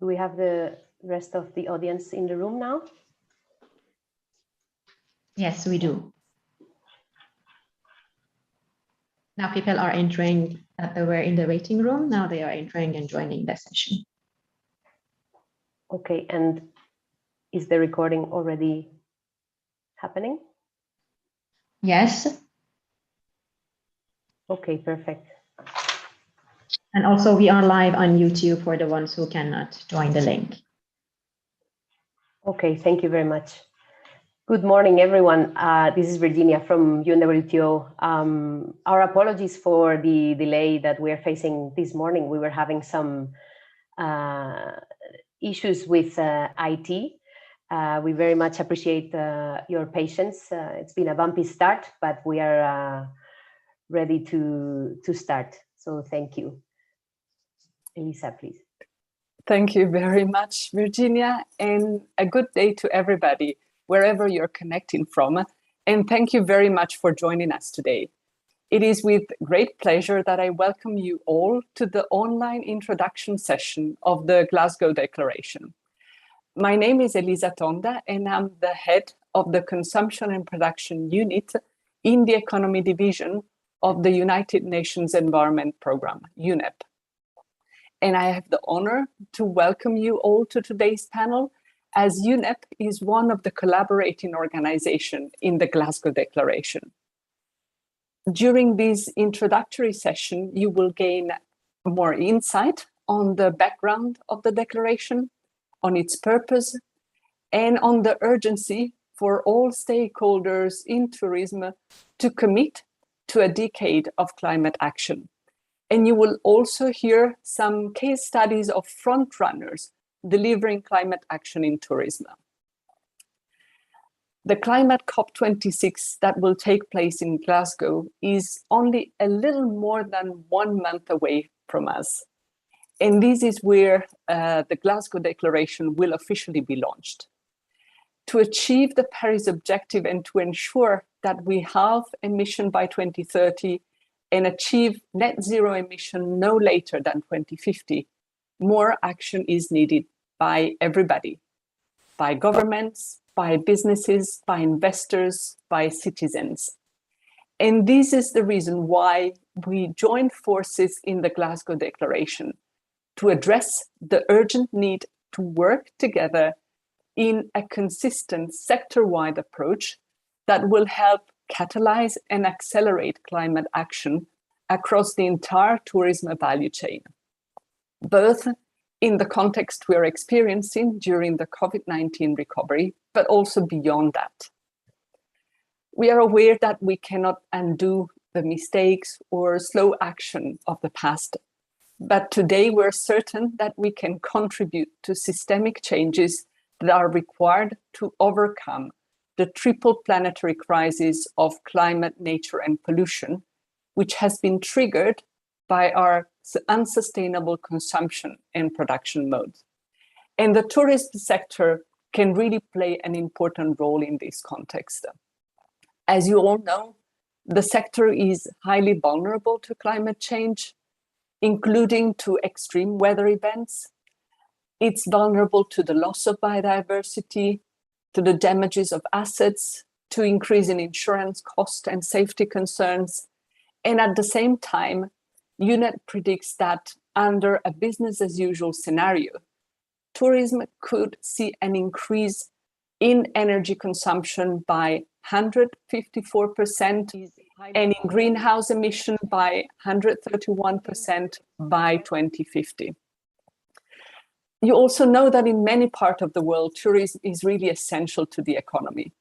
Do we have the rest of the audience in the room now? Yes, we do. Now people are entering, they were in the waiting room. Now they are entering and joining the session. Okay, and is the recording already happening? Yes. Okay, perfect. And also we are live on YouTube for the ones who cannot join the link. Okay, thank you very much. Good morning, everyone. This is Virginia from UNWTO. Our apologies for the delay that we are facing this morning. We were having some issues with IT. We very much appreciate your patience. It's been a bumpy start, but we are ready to start. So thank you. Elisa, please. Thank you very much, Virginia, and a good day to everybody, wherever you're connecting from. And thank you very much for joining us today. It is with great pleasure that I welcome you all to the online introduction session of the Glasgow Declaration. My name is Elisa Tonda, and I'm the head of the Consumption and Production Unit in the Economy Division of the United Nations Environment Programme, UNEP. And I have the honor to welcome you all to today's panel, as UNEP is one of the collaborating organizations in the Glasgow Declaration. During this introductory session, you will gain more insight on the background of the declaration, on its purpose, and on the urgency for all stakeholders in tourism to commit to a decade of climate action. And you will also hear some case studies of frontrunners delivering climate action in tourism. The Climate COP26 that will take place in Glasgow is only a little more than 1 month away from us. And this is where the Glasgow Declaration will officially be launched. To achieve the Paris objective and to ensure that we have emission by 2030 and achieve net zero emission no later than 2050, more action is needed by everybody, by governments, by businesses, by investors, by citizens. And this is the reason why we joined forces in the Glasgow Declaration to address the urgent need to work together in a consistent sector-wide approach that will help catalyze and accelerate climate action across the entire tourism value chain, both in the context we are experiencing during the COVID-19 recovery, but also beyond that. We are aware that we cannot undo the mistakes or slow action of the past, but today we're certain that we can contribute to systemic changes that are required to overcome the triple planetary crisis of climate, nature, and pollution, which has been triggered by our unsustainable consumption and production modes. And the tourism sector can really play an important role in this context. As you all know, the sector is highly vulnerable to climate change, including to extreme weather events. It's vulnerable to the loss of biodiversity, to the damages of assets, to increase in insurance costs and safety concerns. And at the same time, UNEP predicts that under a business as usual scenario, tourism could see an increase in energy consumption by 154% and in greenhouse emission by 131% by 2050. You also know that in many parts of the world, tourism is really essential to the economy.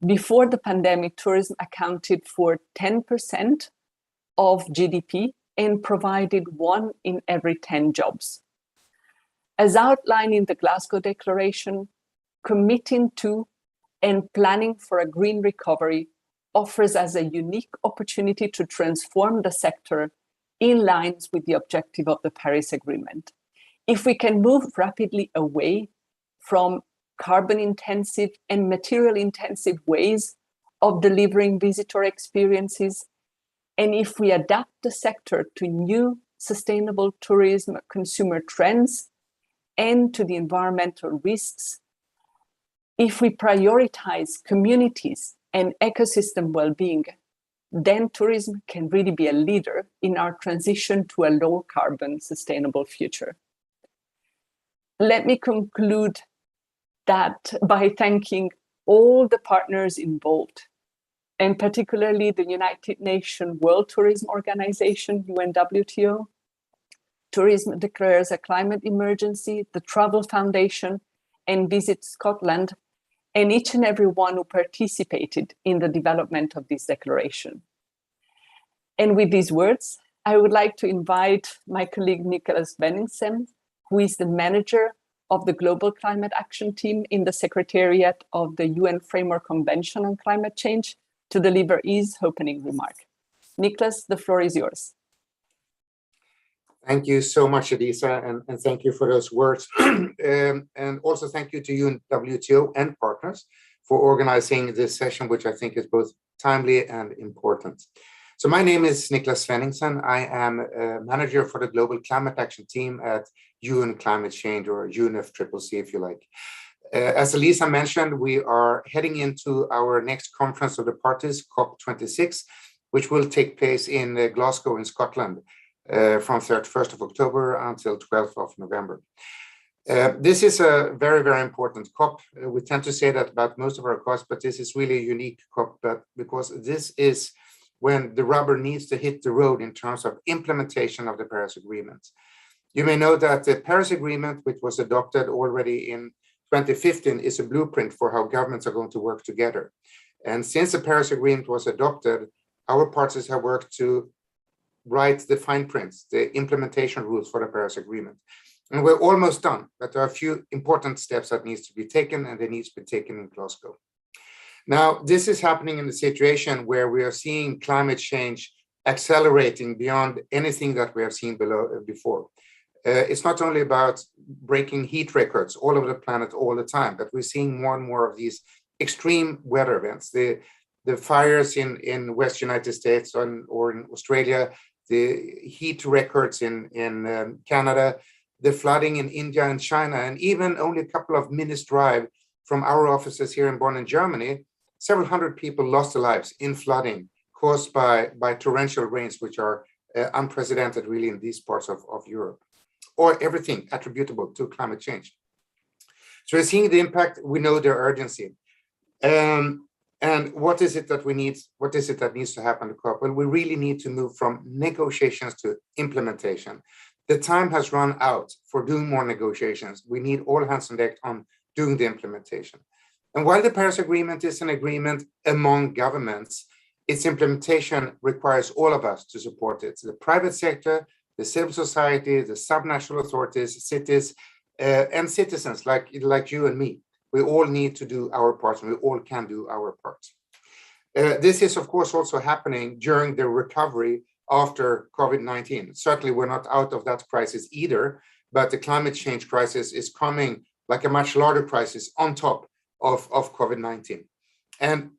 Before the pandemic, tourism accounted for 10% of GDP and provided 1 in every 10 jobs. As outlined in the Glasgow Declaration, committing to and planning for a green recovery offers us a unique opportunity to transform the sector in line with the objective of the Paris Agreement. If we can move rapidly away from carbon-intensive and material-intensive ways of delivering visitor experiences, and if we adapt the sector to new sustainable tourism consumer trends, and to the environmental risks, if we prioritize communities and ecosystem well-being, then tourism can really be a leader in our transition to a low-carbon, sustainable future. Let me conclude that by thanking all the partners involved, and particularly the United Nations World Tourism Organization, UNWTO, Tourism Declares a Climate Emergency, the Travel Foundation, and Visit Scotland, and each and every one who participated in the development of this declaration. And with these words, I would like to invite my colleague Nicholas Benningsen, who is the manager of the Global Climate Action Team in the Secretariat of the UN Framework Convention on Climate Change, to deliver his opening remark. Nicholas, the floor is yours. Thank you so much, Elisa, and thank you for those words. And also thank you to UNWTO and partners for organizing this session, which I think is both timely and important. So my name is Nicholas Benningsen. I am a manager for the Global Climate Action Team at UN Climate Change, or UNFCCC, if you like. As Elisa mentioned, we are heading into our next conference of the parties, COP26, which will take place in Glasgow in Scotland from 31st of October until 12th of November. This is a very, very important COP. We tend to say that about most of our COPs, but this is really a unique COP, because this is when the rubber needs to hit the road in terms of implementation of the Paris Agreement. You may know that the Paris Agreement, which was adopted already in 2015, is a blueprint for how governments are going to work together. And since the Paris Agreement was adopted, our parties have worked to write the fine prints, the implementation rules for the Paris Agreement. And we're almost done, but there are a few important steps that needs to be taken, and they need to be taken in Glasgow. Now, this is happening in a situation where we are seeing climate change accelerating beyond anything that we have seen before. It's not only about breaking heat records all over the planet all the time, but we're seeing more and more of these extreme weather events. The fires in West United States or in Australia, the heat records in Canada, the flooding in India and China, and even only a couple of minutes drive from our offices here in Bonn in Germany, several hundred people lost their lives in flooding caused by torrential rains, which are unprecedented really in these parts of Europe, or everything attributable to climate change. So we're seeing the impact, we know their urgency. And what is it that we need? What is it that needs to happen to COP? Well, we really need to move from negotiations to implementation. The time has run out for doing more negotiations. We need all hands on deck on doing the implementation. And while the Paris Agreement is an agreement among governments, its implementation requires all of us to support it. The private sector, the civil society, the subnational authorities, cities, and citizens like you and me. We all need to do our parts, and we all can do our parts. This is, of course, also happening during the recovery after COVID-19. Certainly, we're not out of that crisis either, but the climate change crisis is coming like a much larger crisis on top of COVID-19. And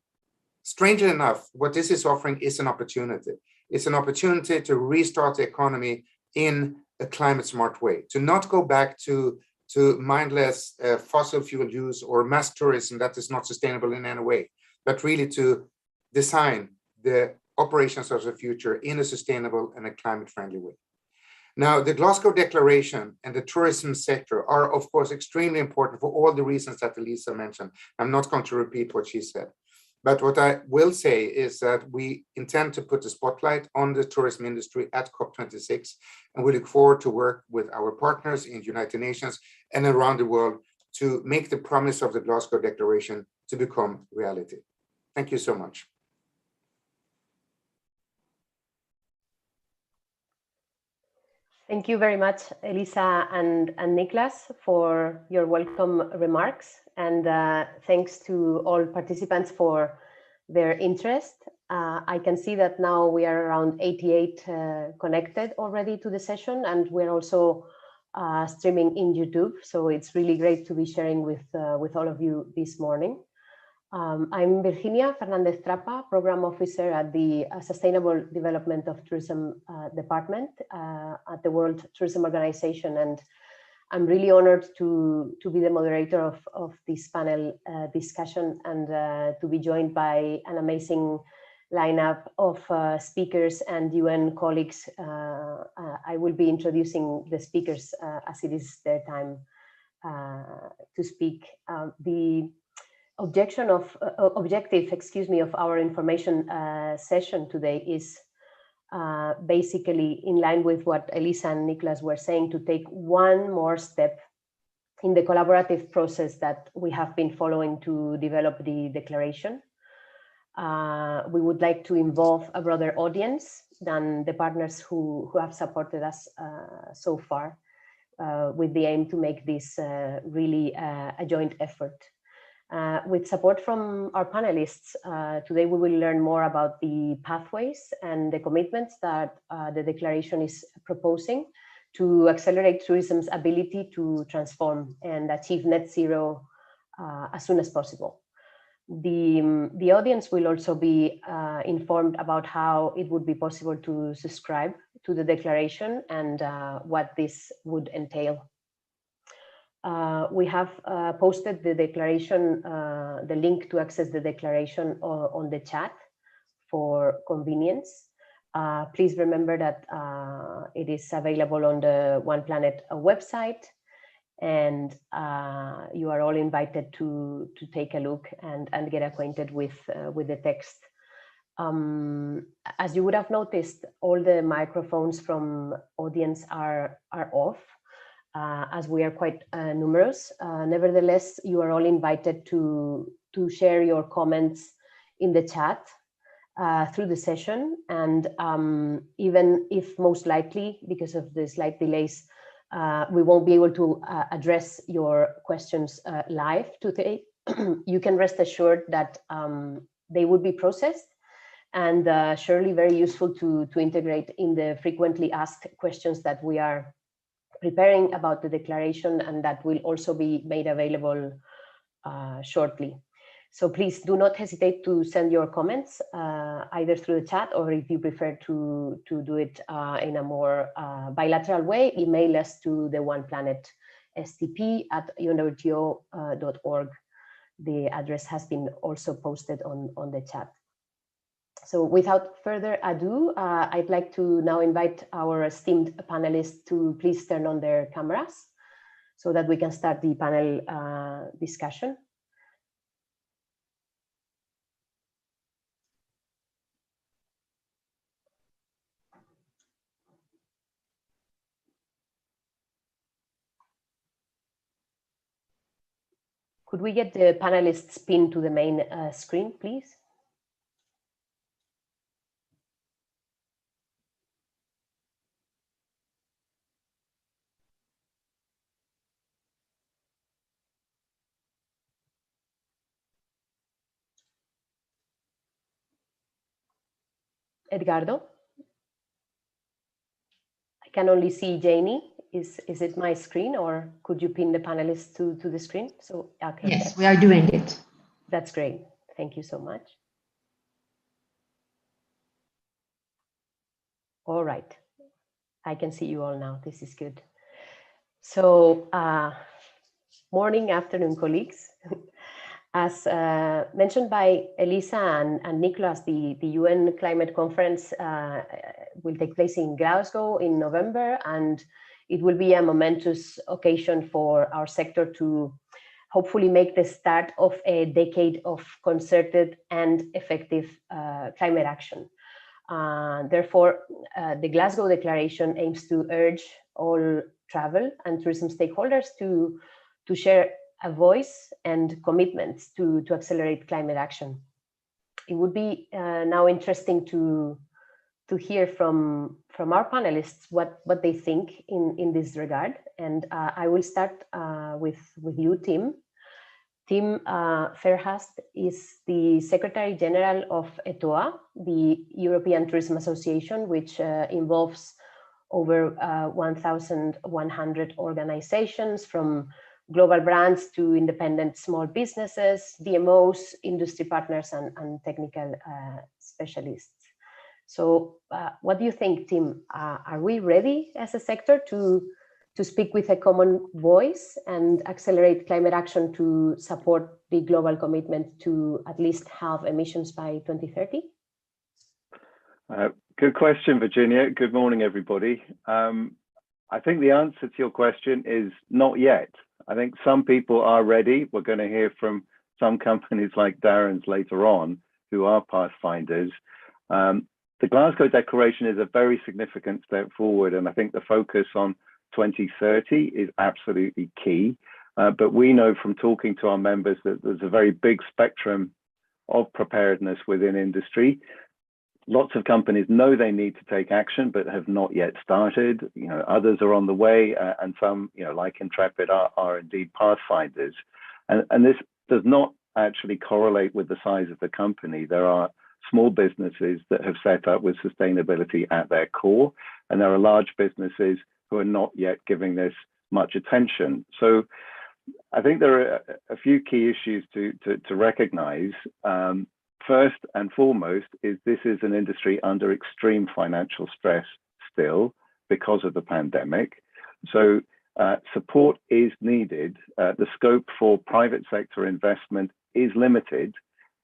strangely enough, what this is offering is an opportunity. It's an opportunity to restart the economy in a climate smart way, to not go back to mindless fossil fuel use or mass tourism that is not sustainable in any way, but really to design the operations of the future in a sustainable and a climate-friendly way. Now, the Glasgow Declaration and the tourism sector are, of course, extremely important for all the reasons that Elisa mentioned. I'm not going to repeat what she said. But what I will say is that we intend to put the spotlight on the tourism industry at COP26, and we look forward to work with our partners in the United Nations and around the world to make the promise of the Glasgow Declaration to become reality. Thank you so much. Thank you very much, Elisa and Niklas, for your welcome remarks. And thanks to all participants for their interest. I can see that now we are around 88 connected already to the session, and we're also streaming in YouTube. So it's really great to be sharing with all of you this morning. I'm Virginia Fernandez Trapa, Program Officer at the Sustainable Development of Tourism Department at the World Tourism Organization. And I'm really honored to be the moderator of this panel discussion and to be joined by an amazing lineup of speakers and UN colleagues. I will be introducing the speakers as it is their time to speak. The objective of our information session today is basically in line with what Elisa and Nicholas were saying, to take one more step in the collaborative process that we have been following to develop the declaration. We would like to involve a broader audience than the partners who have supported us so far, with the aim to make this really a joint effort. With support from our panelists, today we will learn more about the pathways and the commitments that the declaration is proposing to accelerate tourism's ability to transform and achieve net zero as soon as possible. The audience will also be informed about how it would be possible to subscribe to the declaration and what this would entail. We have posted the declaration, the link to access the declaration on the chat for convenience. Please remember that it is available on the One Planet website, and you are all invited to take a look and get acquainted with the text. As you would have noticed, all the microphones from audience are off. As we are quite numerous. Nevertheless, you are all invited to share your comments in the chat through the session. And even if most likely, because of the slight delays, we won't be able to address your questions live today, you can rest assured that they would be processed and surely very useful to integrate in the frequently asked questions that we are preparing about the declaration, and that will also be made available shortly. So please do not hesitate to send your comments either through the chat, or if you prefer to do it in a more bilateral way, email us to the One Planet stp@unwto.org. The address has been also posted on the chat. So without further ado, I'd like to now invite our esteemed panelists to please turn on their cameras so that we can start the panel discussion. Could we get the panelists pinned to the main screen, please? Edgardo? I can only see Janie. Is it my screen, or could you pin the panelists to the screen? So okay, yes, we are doing it. That's great. Thank you so much. All right. I can see you all now. This is good. So morning, afternoon, colleagues. As mentioned by Elisa and Nicholas, the UN Climate Conference will take place in Glasgow in November, and it will be a momentous occasion for our sector to hopefully make the start of a decade of concerted and effective climate action. Therefore, the Glasgow Declaration aims to urge all travel and tourism stakeholders to share a voice and commitments to accelerate climate action. It would be now interesting to hear from our panelists what they think in this regard. And I will start with you, Tim. Tim Fairhurst is the Secretary General of ETOA, the European Tourism Association, which involves over 1,100 organizations, from global brands to independent small businesses, DMOs, industry partners, and technical specialists. So what do you think, Tim? Are we ready as a sector to to speak with a common voice and accelerate climate action to support the global commitment to at least halve emissions by 2030? Good question, Virginia. Good morning, everybody. I think the answer to your question is not yet. I think some people are ready. We're going to hear from some companies like Darren's later on, who are pathfinders. The Glasgow Declaration is a very significant step forward, and I think the focus on 2030 is absolutely key. But we know from talking to our members that there's a very big spectrum of preparedness within industry. Lots of companies know they need to take action, but have not yet started. Others are on the way, and some, like Intrepid, are indeed pathfinders. And this does not actually correlate with the size of the company. There are small businesses that have set up with sustainability at their core, and there are large businesses who are not yet giving this much attention. So I think there are a few key issues to recognize. First and foremost is this is an industry under extreme financial stress still because of the pandemic. So support is needed. The scope for private sector investment is limited,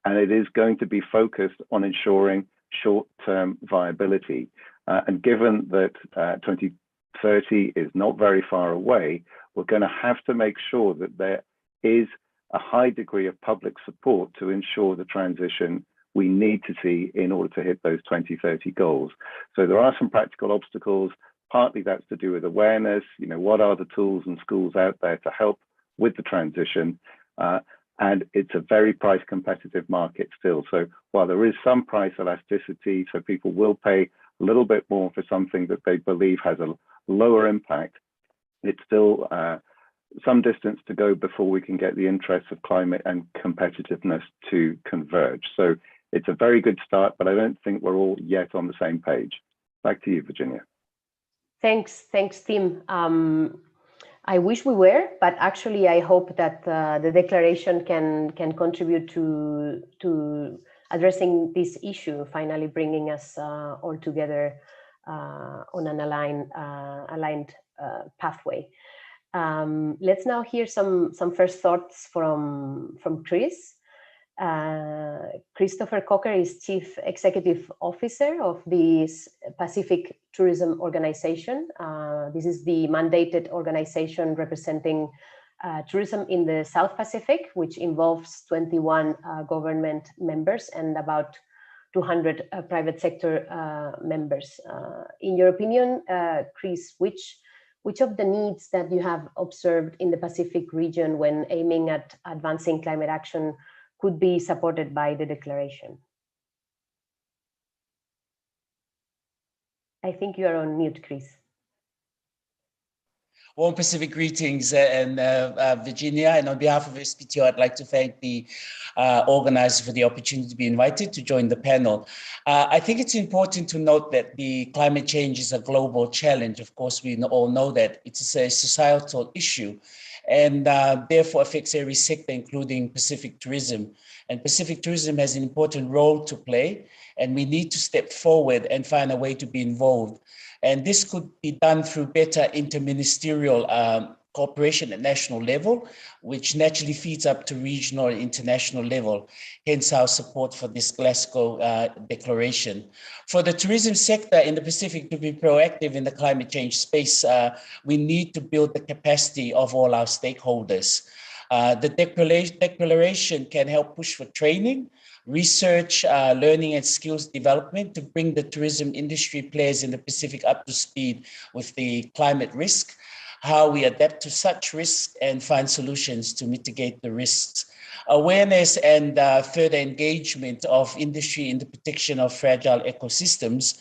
and it is going to be focused on ensuring short-term viability. And given that 2030 is not very far away, we're going to have to make sure that there is a high degree of public support to ensure the transition we need to see in order to hit those 2030 goals. So there are some practical obstacles. Partly that's to do with awareness. What are the tools and schools out there to help with the transition? And it's a very price competitive market still. So while there is some price elasticity, so people will pay a little bit more for something that they believe has a lower impact, it's still some distance to go before we can get the interests of climate and competitiveness to converge. So it's a very good start, but I don't think we're all yet on the same page. Back to you, Virginia. Thanks, Tim. I wish we were, but actually I hope that the declaration can contribute to addressing this issue, finally bringing us all together on an aligned pathway. Let's now hear some first thoughts from Chris. Christopher Cocker is Chief Executive Officer of the Pacific Tourism Organization. This is the mandated organization representing tourism in the South Pacific, which involves 21 government members and about 200 private sector members. In your opinion, Chris, which of the needs that you have observed in the Pacific region when aiming at advancing climate action could be supported by the declaration? I think you are on mute, Chris. Warm Pacific greetings, and Virginia, and on behalf of SPTO, I'd like to thank the organizers for the opportunity to be invited to join the panel. I think it's important to note that the climate change is a global challenge. Of course, we all know that it is a societal issue, and therefore affects every sector, including Pacific tourism. And Pacific tourism has an important role to play, and we need to step forward and find a way to be involved. And this could be done through better interministerial cooperation at national level, which naturally feeds up to regional and international level, hence our support for this Glasgow declaration. For the tourism sector in the Pacific to be proactive in the climate change space, we need to build the capacity of all our stakeholders. The declaration can help push for training, research, learning and skills development to bring the tourism industry players in the Pacific up to speed with the climate risk, how we adapt to such risks and find solutions to mitigate the risks. Awareness and further engagement of industry in the protection of fragile ecosystems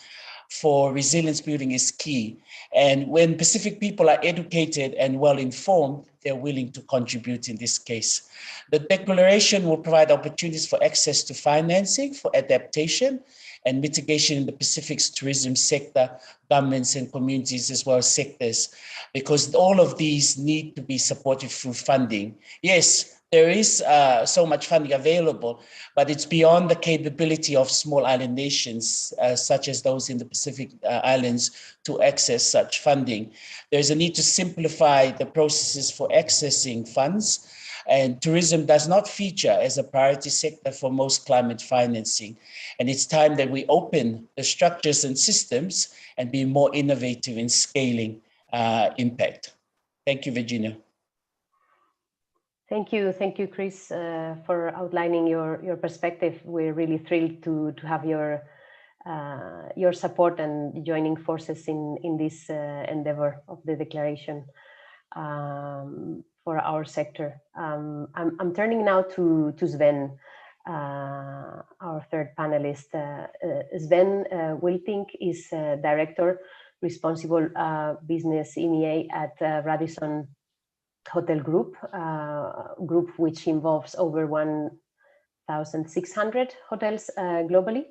for resilience building is key. And when Pacific people are educated and well informed, they're willing to contribute in this case. The declaration will provide opportunities for access to financing for adaptation and mitigation in the Pacific's tourism sector, governments and communities as well as sectors, because all of these need to be supported through funding. Yes, there is so much funding available, but it's beyond the capability of small island nations, such as those in the Pacific Islands, to access such funding. There's a need to simplify the processes for accessing funds, and tourism does not feature as a priority sector for most climate financing. And it's time that we open the structures and systems and be more innovative in scaling impact. Thank you, Virginia. Thank you, Chris, for outlining your perspective. We're really thrilled to have your support and joining forces in this endeavor of the declaration for our sector. I'm turning now to Sven, our third panelist. Sven Wilting is Director, Responsible Business EMEA at Radisson Hotel Group, which involves over 1,600 hotels globally.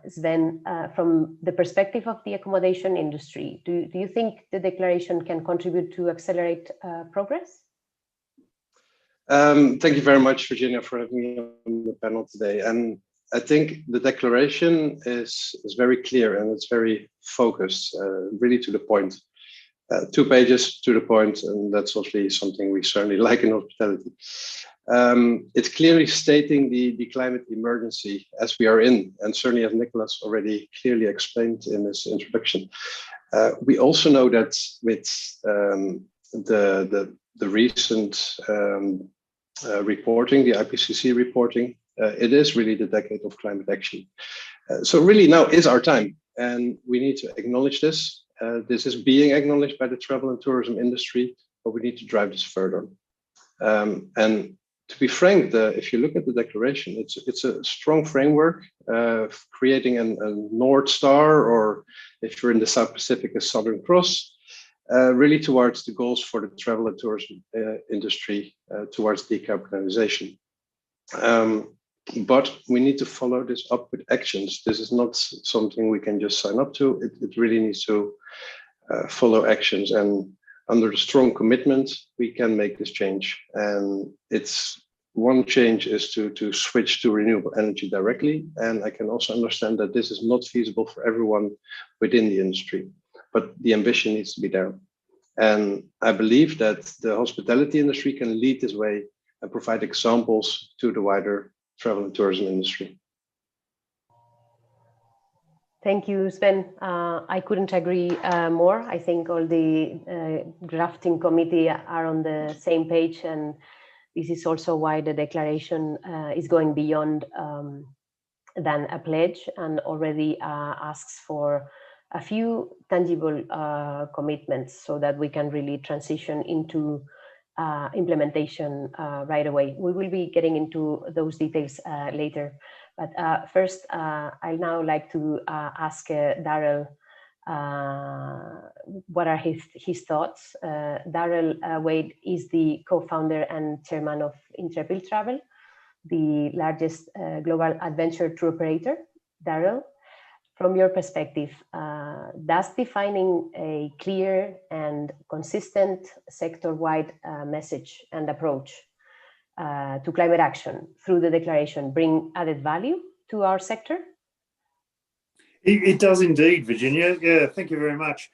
Sven, from the perspective of the accommodation industry, do you think the declaration can contribute to accelerate progress? Thank you very much, Virginia, for having me on the panel today. And I think the declaration is very clear and it's very focused, really to the point. 2 pages to the point, and that's obviously something we certainly like in hospitality. It's clearly stating the climate emergency as we are in, and certainly as Nicholas already clearly explained in his introduction. We also know that with the recent reporting, the IPCC reporting, it is really the decade of climate action. So really now is our time, and we need to acknowledge this. This is being acknowledged by the travel and tourism industry, but we need to drive this further. And to be frank, if you look at the declaration, it's a strong framework, creating a North Star, or if you're in the South Pacific, a Southern Cross, really towards the goals for the travel and tourism industry, towards decarbonization. But we need to follow this up with actions. This is not something we can just sign up to. It really needs to follow actions. And under the strong commitment, we can make this change. And it's one change is to switch to renewable energy directly. And I can also understand that this is not feasible for everyone within the industry, but the ambition needs to be there. And I believe that the hospitality industry can lead this way and provide examples to the wider travel and tourism industry. Thank you, Sven. I couldn't agree more. I think all the drafting committee are on the same page, and this is also why the declaration is going beyond than a pledge, and already asks for a few tangible commitments so that we can really transition into implementation right away. We will be getting into those details later. But first, I'd now like to ask Daryl what are his thoughts. Daryl Wade is the co-founder and chairman of Intrepid Travel, the largest global adventure tour operator. Daryl, from your perspective, does defining a clear and consistent sector-wide message and approach to climate action through the declaration bring added value to our sector? It does indeed, Virginia. Yeah, thank you very much.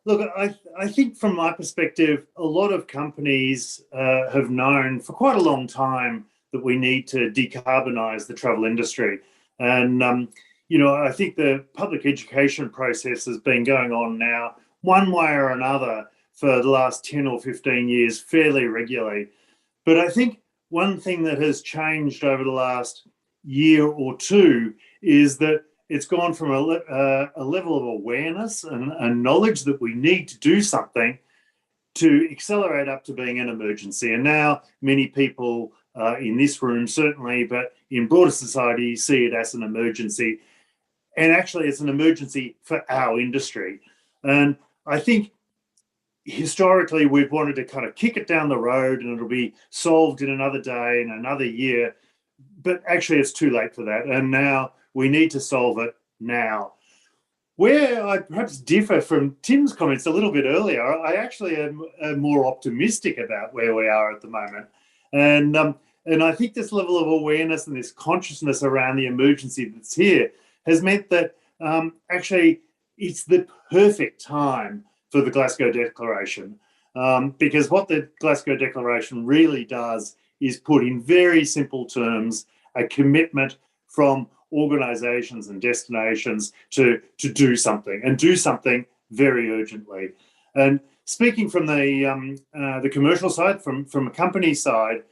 Look, I think from my perspective, a lot of companies have known for quite a long time that we need to decarbonize the travel industry. And, you know, I think the public education process has been going on now, one way or another, for the last 10 or 15 years, fairly regularly. But I think one thing that has changed over the last year or two is that it's gone from a level of awareness and knowledge that we need to do something to accelerate up to being an emergency. And now many people in this room, certainly, but in broader society, see it as an emergency. And actually, it's an emergency for our industry. And I think historically, we've wanted to kind of kick it down the road and it'll be solved in another day, in another year. But actually, it's too late for that. And now we need to solve it now. Where I perhaps differ from Tim's comments a little bit earlier, I actually am more optimistic about where we are at the moment. And I think this level of awareness and this consciousness around the emergency that's here has meant that actually it's the perfect time for the Glasgow Declaration. Because what the Glasgow Declaration really does is put in very simple terms a commitment from organisations and destinations to do something, and do something very urgently. And speaking from the commercial side, from a company side,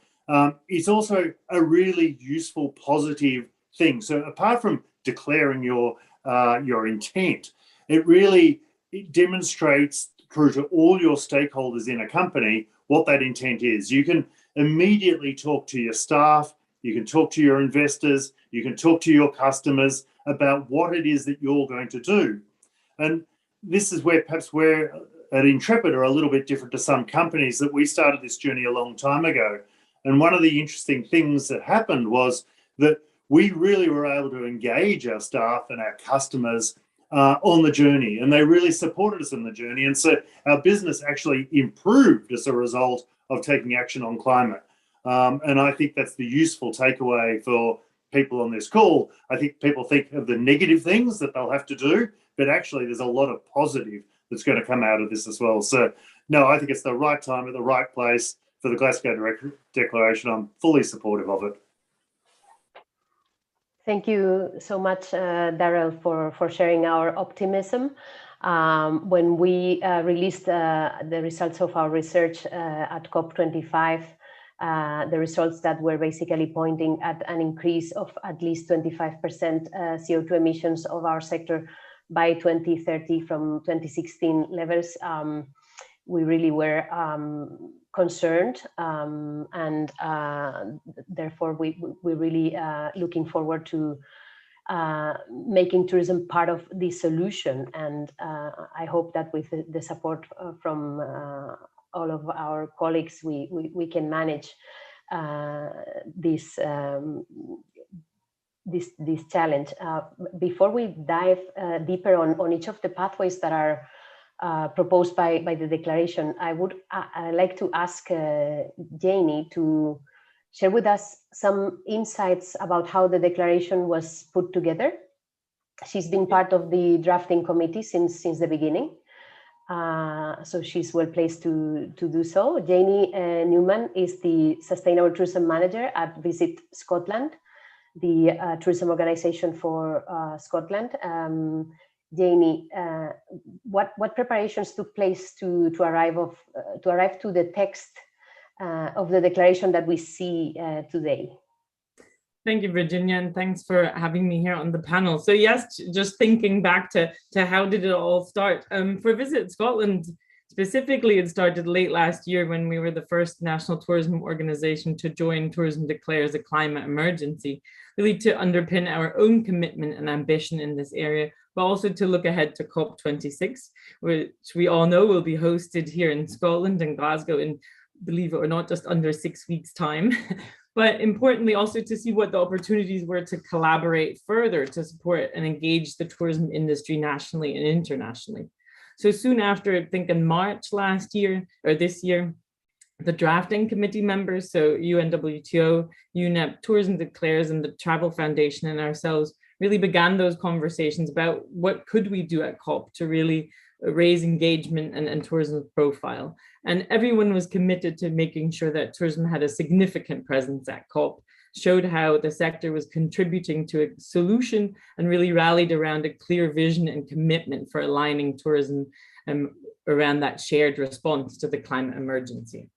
it's also a really useful, positive thing. So apart from declaring your intent, it demonstrates through to all your stakeholders in a company what that intent is. You can immediately talk to your staff, you can talk to your investors, you can talk to your customers about what it is that you're going to do. And this is where perhaps we're at Intrepid are a little bit different to some companies, that we started this journey a long time ago. And one of the interesting things that happened was that we really were able to engage our staff and our customers on the journey, and they really supported us in the journey. And so our business actually improved as a result of taking action on climate. And I think that's the useful takeaway for people on this call. I think people think of the negative things that they'll have to do, but actually there's a lot of positive that's going to come out of this as well. So no, I think it's the right time at the right place for the Glasgow Declaration. I'm fully supportive of it. Thank you so much, Darrell, for sharing our optimism. When we released the results of our research at COP25, the results that were basically pointing at an increase of at least 25% CO2 emissions of our sector by 2030 from 2016 levels, we really were concerned, and therefore we really looking forward to making tourism part of the solution. And I hope that with the support from all of our colleagues, we can manage this challenge. Before we dive deeper on each of the pathways that are proposed by the declaration, I would like to ask Janie to share with us some insights about how the declaration was put together. She's been part of the drafting committee since the beginning, so she's well placed to do so. Janie Newman is the Sustainable Tourism Manager at Visit Scotland, the tourism organization for Scotland. Janie, what preparations took place to arrive to the text of the declaration that we see today? Thank you, Virginia, and thanks for having me here on the panel. So yes, just thinking back to how did it all start? For Visit Scotland specifically, it started late last year when we were the first national tourism organization to join Tourism Declares a Climate Emergency, really to underpin our own commitment and ambition in this area, but also to look ahead to COP26, which we all know will be hosted here in Scotland and Glasgow in, believe it or not, just under 6 weeks' time. But importantly, also to see what the opportunities were to collaborate further to support and engage the tourism industry nationally and internationally. So soon after, I think in March last year, or this year, the drafting committee members, so UNWTO, UNEP, Tourism Declares, and the Travel Foundation and ourselves really began those conversations about what could we do at COP to really raise engagement and tourism profile. And everyone was committed to making sure that tourism had a significant presence at COP, showed how the sector was contributing to a solution, and really rallied around a clear vision and commitment for aligning tourism around that shared response to the climate emergency.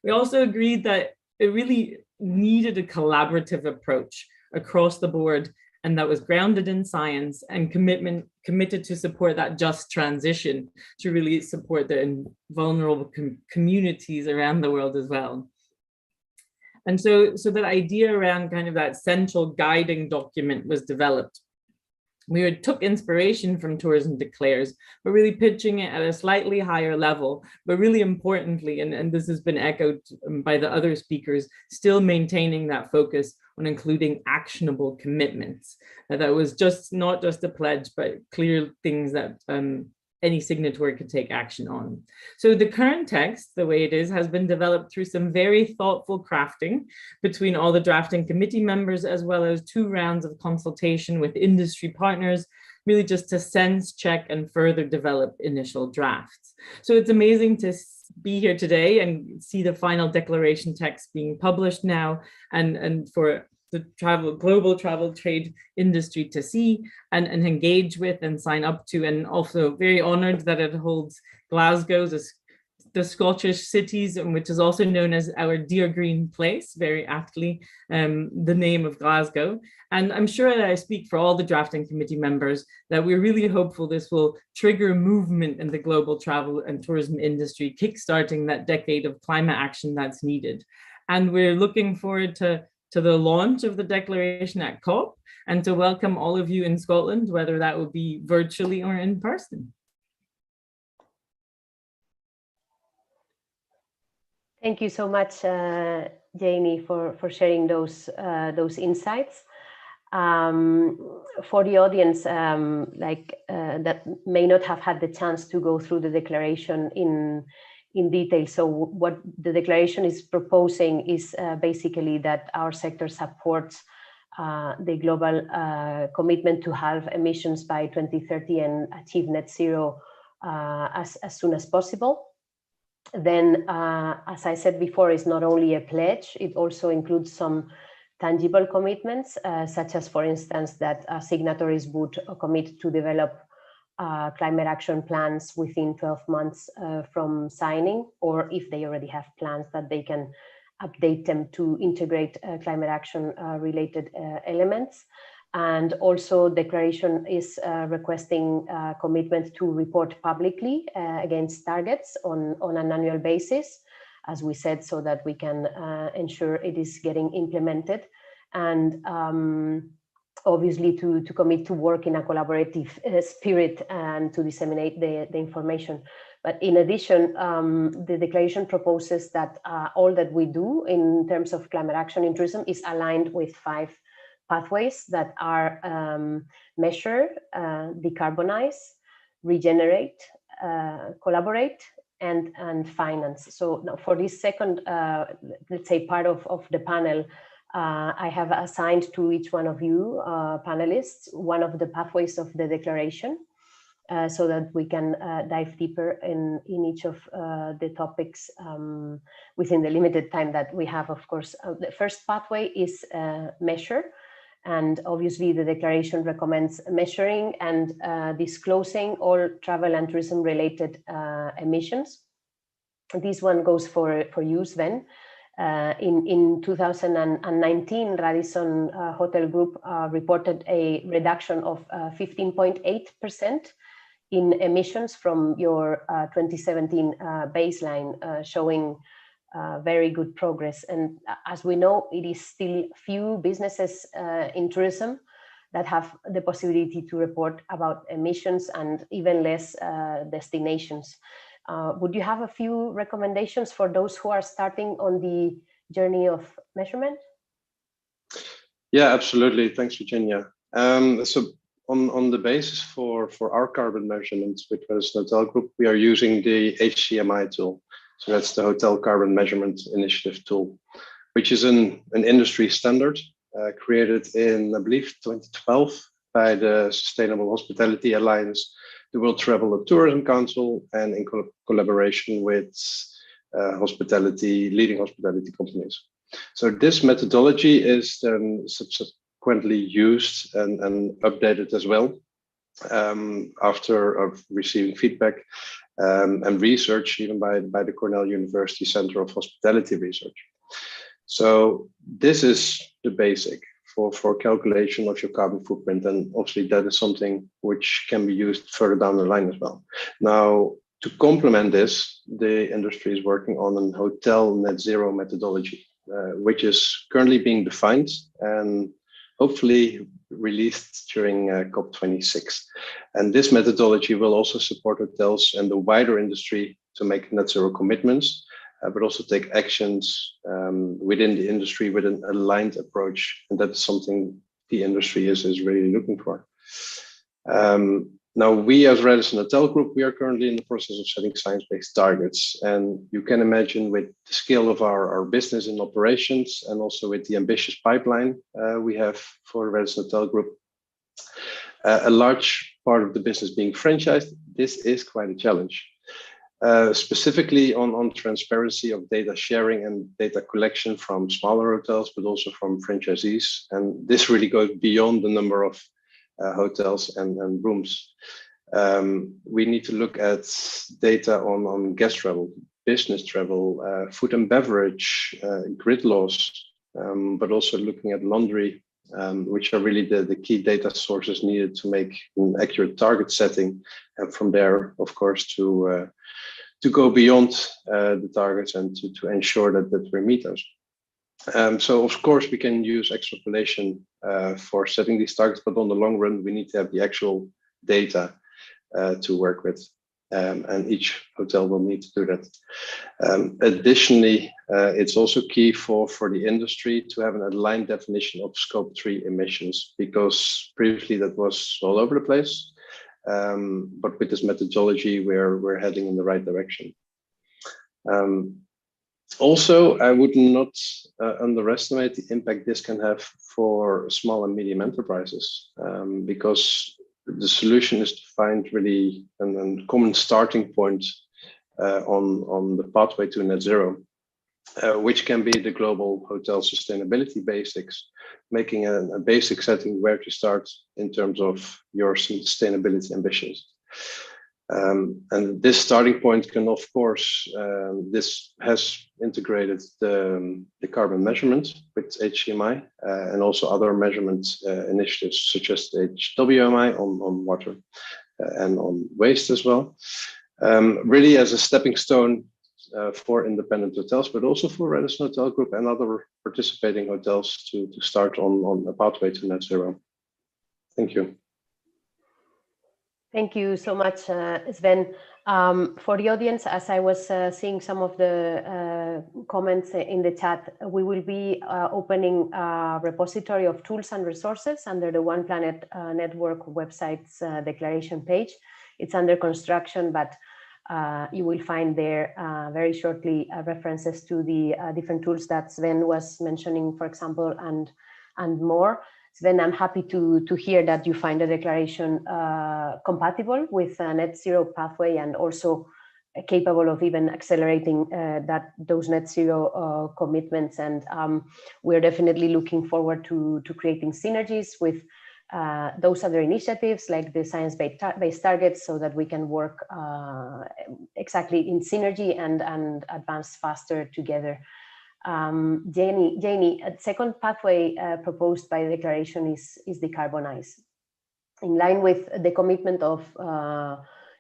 We also agreed that it really needed a collaborative approach across the board, and that was grounded in science and committed to support that just transition, to really support the vulnerable communities around the world as well. And so that idea around kind of that central guiding document was developed. We took inspiration from Tourism Declares, but really pitching it at a slightly higher level, but really importantly, and this has been echoed by the other speakers, still maintaining that focus on including actionable commitments. That was not just a pledge, but clear things that any signatory could take action on. So the current text, the way it is, has been developed through some very thoughtful crafting between all the drafting committee members, as well as 2 rounds of consultation with industry partners, really just to sense, check, and further develop initial drafts. So it's amazing to be here today and see the final declaration text being published now, and for the global travel trade industry to see and engage with and sign up to, and also very honored that it holds Glasgow, the Scottish cities, which is also known as our dear green place, very aptly the name of Glasgow. And I'm sure that I speak for all the drafting committee members that we're really hopeful this will trigger movement in the global travel and tourism industry, kickstarting that decade of climate action that's needed. And we're looking forward to the launch of the declaration at COP, and to welcome all of you in Scotland, whether that would be virtually or in person. Thank you so much, Janie, for sharing those insights. For the audience that may not have had the chance to go through the declaration in detail. So what the declaration is proposing is basically that our sector supports the global commitment to halve emissions by 2030 and achieve net zero as soon as possible. Then, as I said before, it's not only a pledge, it also includes some tangible commitments, such as, for instance, that signatories would commit to develop climate action plans within 12 months from signing, or if they already have plans, that they can update them to integrate climate action related elements. And also declaration is requesting commitment to report publicly against targets on an annual basis, as we said, so that we can ensure it is getting implemented. And obviously to commit to work in a collaborative spirit and to disseminate the information. But in addition, the declaration proposes that all that we do in terms of climate action in tourism is aligned with 5 pathways that are measure, decarbonize, regenerate, collaborate, and finance. So now for this second, let's say, part of the panel, I have assigned to each one of you panelists one of the pathways of the declaration, so that we can dive deeper in each of the topics within the limited time that we have, of course. The first pathway is measure. And obviously the declaration recommends measuring and disclosing all travel and tourism related emissions. This one goes for you, Sven. In 2019, Radisson Hotel Group reported a reduction of 15.8% in emissions from your 2017 baseline, showing very good progress. And as we know, it is still few businesses in tourism that have the possibility to report about emissions, and even less destinations. Would you have a few recommendations for those who are starting on the journey of measurement? Yeah, absolutely. Thanks, Virginia. So on the basis for our carbon measurements with Radisson Hotel Group, we are using the HCMI tool. So that's the Hotel Carbon Measurement Initiative tool, which is an industry standard created in, I believe, 2012 by the Sustainable Hospitality Alliance, the World Travel and Tourism Council, and in collaboration with leading hospitality companies. So this methodology is then subsequently used and updated as well after receiving feedback and research, even by the Cornell University Center of Hospitality Research. So this is the basic for calculation of your carbon footprint, and obviously that is something which can be used further down the line as well. Now, to complement this, the industry is working on a hotel net zero methodology, which is currently being defined and hopefully released during COP26. And this methodology will also support hotels and the wider industry to make net zero commitments, but also take actions within the industry with an aligned approach. And that's something the industry is really looking for. Now, we as Radisson Hotel Group, we are currently in the process of setting science-based targets. And you can imagine with the scale of our business and operations, and also with the ambitious pipeline we have for Radisson Hotel Group, a large part of the business being franchised, this is quite a challenge. Specifically on transparency of data sharing and data collection from smaller hotels, but also from franchisees. And this really goes beyond the number of hotels and rooms. We need to look at data on guest travel, business travel, food and beverage, grid loss, but also looking at laundry, which are really the key data sources needed to make an accurate target setting. And from there, of course, to go beyond the targets and to ensure that we meet those. So of course we can use extrapolation for setting these targets, but on the long run, we need to have the actual data to work with. And each hotel will need to do that. Additionally, it's also key for the industry to have an aligned definition of Scope 3 emissions, because previously that was all over the place. But with this methodology, we're heading in the right direction. Also, I would not underestimate the impact this can have for small and medium enterprises, because the solution is to find really a common starting point on the pathway to net zero, which can be the global hotel sustainability basics, making a basic setting where to start in terms of your sustainability ambitions. And this starting point can, of course, this has integrated the carbon measurement with HCMI and also other measurement initiatives such as the HWMI on water and on waste as well. Really as a stepping stone for independent hotels, but also for Radisson Hotel Group and other participating hotels to start on a pathway to net zero. Thank you. Thank you so much, Sven. For the audience, as I was seeing some of the comments in the chat, we will be opening a repository of tools and resources under the One Planet Network website's declaration page. It's under construction, but you will find there very shortly references to the different tools that Sven was mentioning, for example, and more. Sven, I'm happy to hear that you find the declaration compatible with a net zero pathway and also capable of even accelerating those net zero commitments. And we're definitely looking forward to creating synergies with those other initiatives like the science-based targets, so that we can work exactly in synergy and advance faster together. Janie, a second pathway proposed by the declaration is decarbonize. In line with the commitment of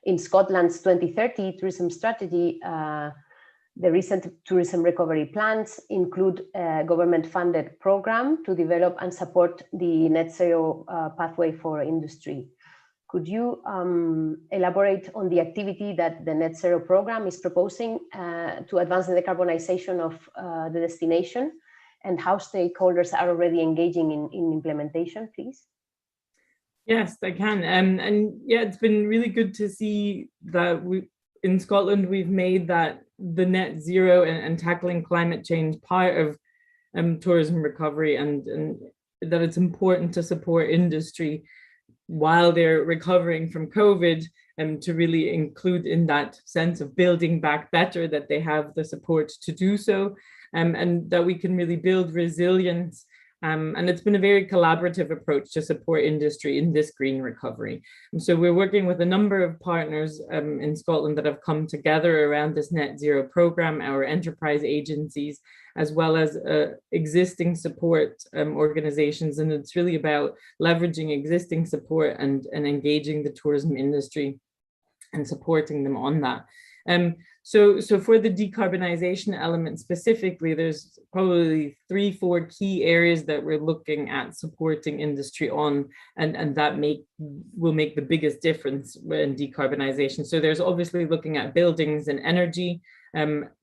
in Scotland's 2030 tourism strategy, the recent tourism recovery plans include a government-funded program to develop and support the net zero pathway for industry. Could you elaborate on the activity that the Net Zero program is proposing to advance the decarbonization of the destination, and how stakeholders are already engaging in implementation, please? Yes, I can. And yeah, it's been really good to see that in Scotland, we've made that the net zero and tackling climate change part of tourism recovery, and that it's important to support industry while they're recovering from COVID, to really include in that sense of building back better, that they have the support to do so, and that we can really build resilience. And it's been a very collaborative approach to support industry in this green recovery. And so we're working with a number of partners in Scotland that have come together around this net zero program, our enterprise agencies, as well as existing support organizations. And it's really about leveraging existing support and engaging the tourism industry and supporting them on that. So for the decarbonization element specifically, there's probably 3-4 key areas that we're looking at supporting industry on, and that will make the biggest difference in decarbonization. So there's obviously looking at buildings and energy,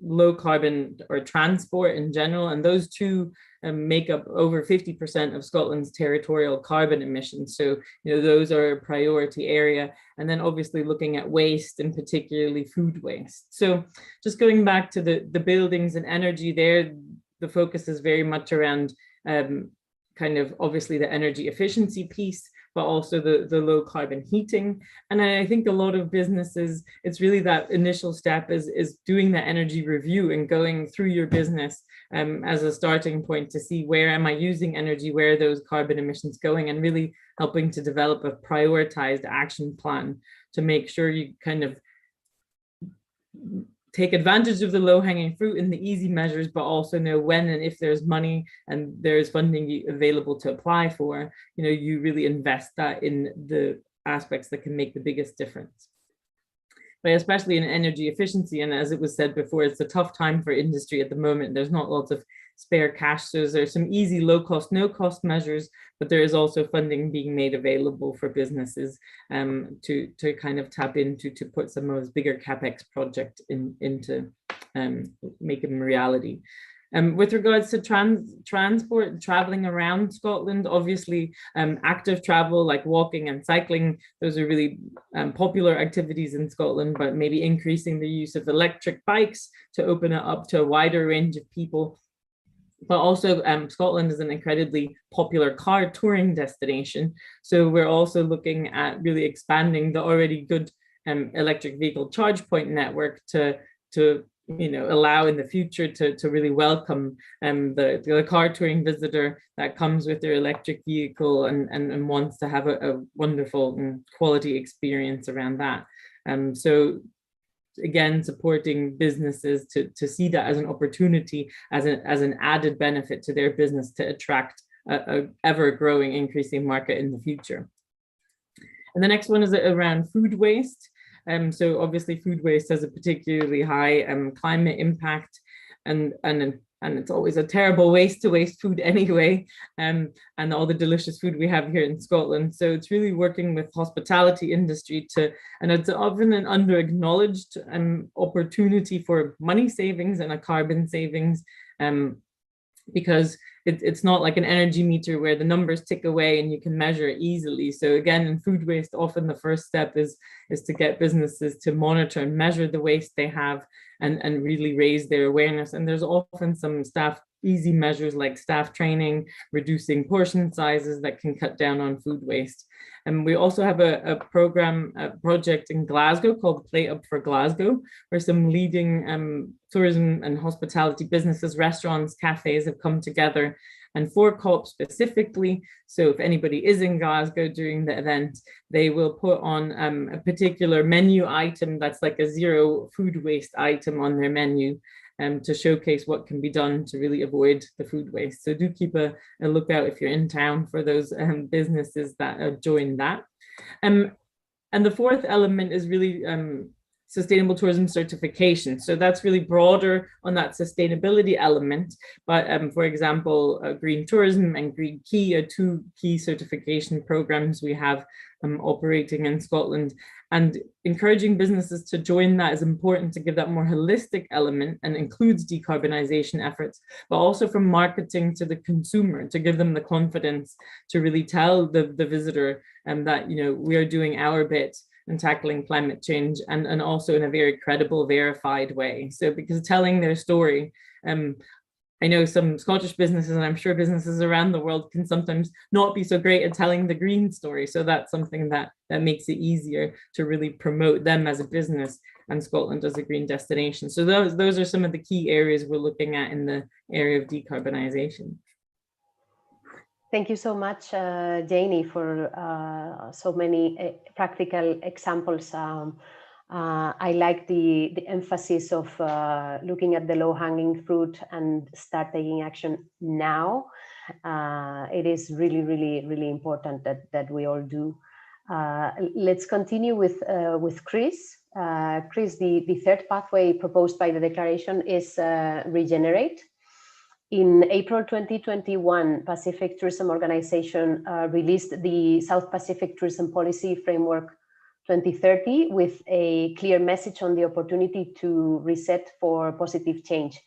low carbon or transport in general, and those two make up over 50% of Scotland's territorial carbon emissions. So, those are a priority area. And then obviously looking at waste, and particularly food waste. So just going back to the buildings and energy there, the focus is very much around kind of obviously the energy efficiency piece, but also the low carbon heating. And I think a lot of businesses, it's really that initial step is doing the energy review and going through your business as a starting point to see where am I using energy, where are those carbon emissions going, and really helping to develop a prioritized action plan to make sure you kind of take advantage of the low-hanging fruit and the easy measures, but also know when and if there's money and there's funding available to apply for, you really invest that in the aspects that can make the biggest difference. But especially in energy efficiency, and as it was said before, it's a tough time for industry at the moment. There's not lots of spare cash, so there's some easy low cost, no cost measures, but there is also funding being made available for businesses to kind of tap into, to put some of those bigger capex projects into make them a reality. With regards to transport, traveling around Scotland, obviously active travel like walking and cycling, those are really popular activities in Scotland, but maybe increasing the use of electric bikes to open it up to a wider range of people. But also Scotland is an incredibly popular car touring destination. So we're also looking at really expanding the already good electric vehicle charge point network to allow in the future to really welcome the car touring visitor that comes with their electric vehicle and wants to have a wonderful quality experience around that. So again, supporting businesses to see that as an opportunity, as an added benefit to their business to attract a ever-growing, increasing market in the future. And the next one is around food waste. So obviously food waste has a particularly high climate impact, and it's always a terrible waste to waste food anyway, and all the delicious food we have here in Scotland. So it's really working with hospitality industry and it's often an under-acknowledged opportunity for money savings and a carbon savings, because it's not like an energy meter where the numbers tick away and you can measure it easily. So again, in food waste, often the first step is to get businesses to monitor and measure the waste they have and really raise their awareness. And there's often some easy measures like staff training, reducing portion sizes that can cut down on food waste. And we also have a project in Glasgow called Plate Up for Glasgow, where some leading tourism and hospitality businesses, restaurants, cafes have come together, and for COP specifically. So if anybody is in Glasgow during the event, they will put on a particular menu item that's like a zero food waste item on their menu, to showcase what can be done to really avoid the food waste. So do keep a lookout if you're in town for those businesses that join that. And the fourth element is really sustainable tourism certification. So that's really broader on that sustainability element. But for example, Green Tourism and Green Key are two key certification programs we have operating in Scotland. And encouraging businesses to join that is important to give that more holistic element and includes decarbonisation efforts, but also from marketing to the consumer to give them the confidence to really tell the visitor that we are doing our bit in tackling climate change, and also in a very credible, verified way. So because telling their story, I know some Scottish businesses, and I'm sure businesses around the world can sometimes not be so great at telling the green story. So that's something that makes it easier to really promote them as a business and Scotland as a green destination. So those are some of the key areas we're looking at in the area of decarbonisation. Thank you so much, Janie, for so many practical examples. I like the emphasis of looking at the low-hanging fruit and start taking action now. It is really, really, really important that we all do. Let's continue with Chris. Chris, the third pathway proposed by the declaration is regenerate. In April 2021, Pacific Tourism Organization released the South Pacific Tourism Policy Framework 2030 with a clear message on the opportunity to reset for positive change.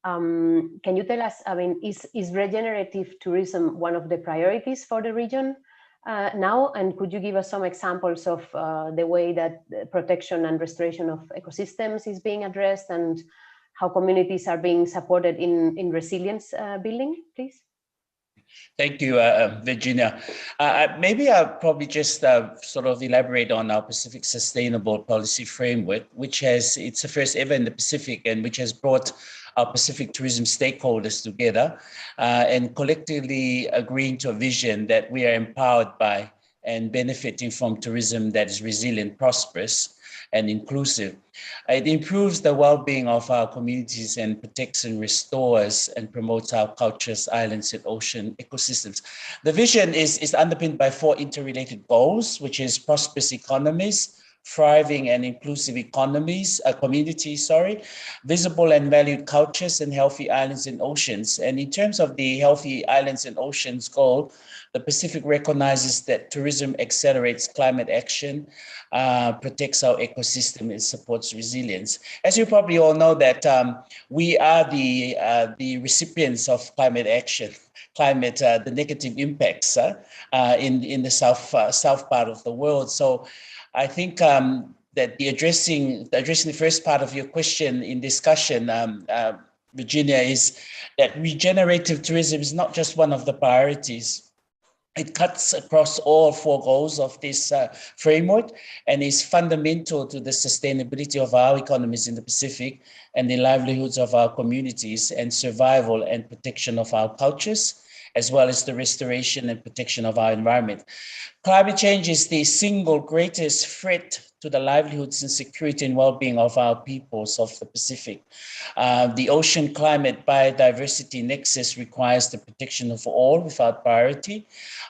Can you tell us, I mean, is regenerative tourism one of the priorities for the region now? And could you give us some examples of the way that protection and restoration of ecosystems is being addressed and how communities are being supported in resilience building, please? Thank you, Virginia. Maybe I'll probably just sort of elaborate on our Pacific Sustainable Policy Framework, which it's the first ever in the Pacific and which has brought our Pacific tourism stakeholders together and collectively agreeing to a vision that we are empowered by and benefiting from tourism that is resilient, prosperous, and inclusive. It improves the well-being of our communities and protects and restores and promotes our cultures, islands, and ocean ecosystems. The vision is underpinned by 4 interrelated goals, which is prosperous economies, thriving and inclusive communities, visible and valued cultures, and healthy islands and oceans. And in terms of the healthy islands and oceans goal, the Pacific recognizes that tourism accelerates climate action, protects our ecosystem, and supports resilience. As you probably all know that we are the recipients of climate action, the negative impacts in the south part of the world. So I think that addressing the first part of your question in discussion, Virginia, is that regenerative tourism is not just one of the priorities. It cuts across all 4 goals of this framework and is fundamental to the sustainability of our economies in the Pacific and the livelihoods of our communities and survival and protection of our cultures, as well as the restoration and protection of our environment. Climate change is the single greatest threat to the livelihoods and security and well-being of our peoples of the Pacific. The ocean climate biodiversity nexus requires the protection of all without priority.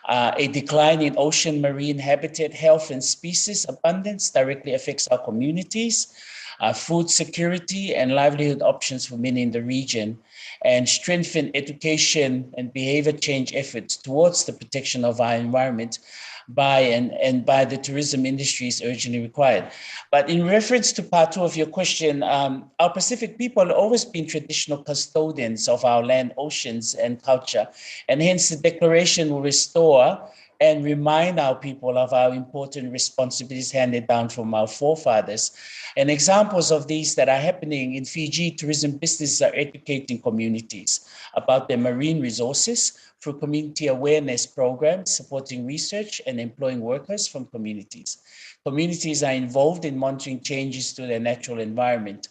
A decline in ocean marine habitat health and species abundance directly affects our communities, food security and livelihood options for many in the region, and strengthen education and behavior change efforts towards the protection of our environment by the tourism industry is urgently required. But in reference to part 2 of your question, our Pacific people have always been traditional custodians of our land, oceans, and culture, and hence the declaration will restore and remind our people of our important responsibilities handed down from our forefathers. And examples of these that are happening in Fiji, tourism businesses are educating communities about their marine resources through community awareness programs, supporting research and employing workers from communities. Communities are involved in monitoring changes to their natural environment.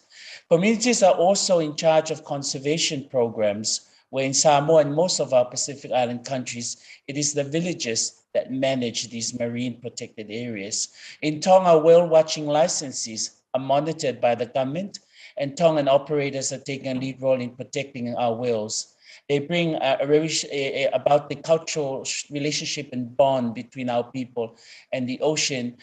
Communities are also in charge of conservation programs, where in Samoa and most of our Pacific Island countries, it is the villages that manage these marine protected areas. In Tonga, whale watching licenses are monitored by the government, and Tongan operators are taking a lead role in protecting our whales. They bring about the cultural relationship and bond between our people and the ocean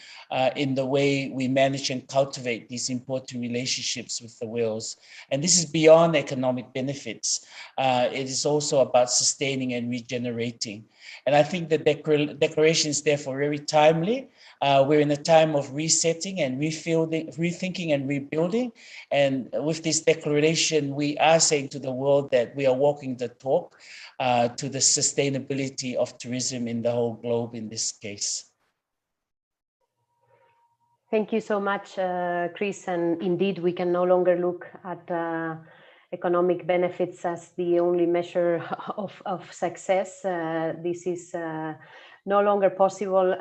in the way we manage and cultivate these important relationships with the whales. And this is beyond economic benefits. It is also about sustaining and regenerating. And I think the declaration is therefore very timely. We're in a time of resetting and rethinking and rebuilding. And with this declaration, we are saying to the world that we are walking the talk to the sustainability of tourism in the whole globe in this case. Thank you so much, Chris. And indeed, we can no longer look at economic benefits as the only measure of success. This is no longer possible,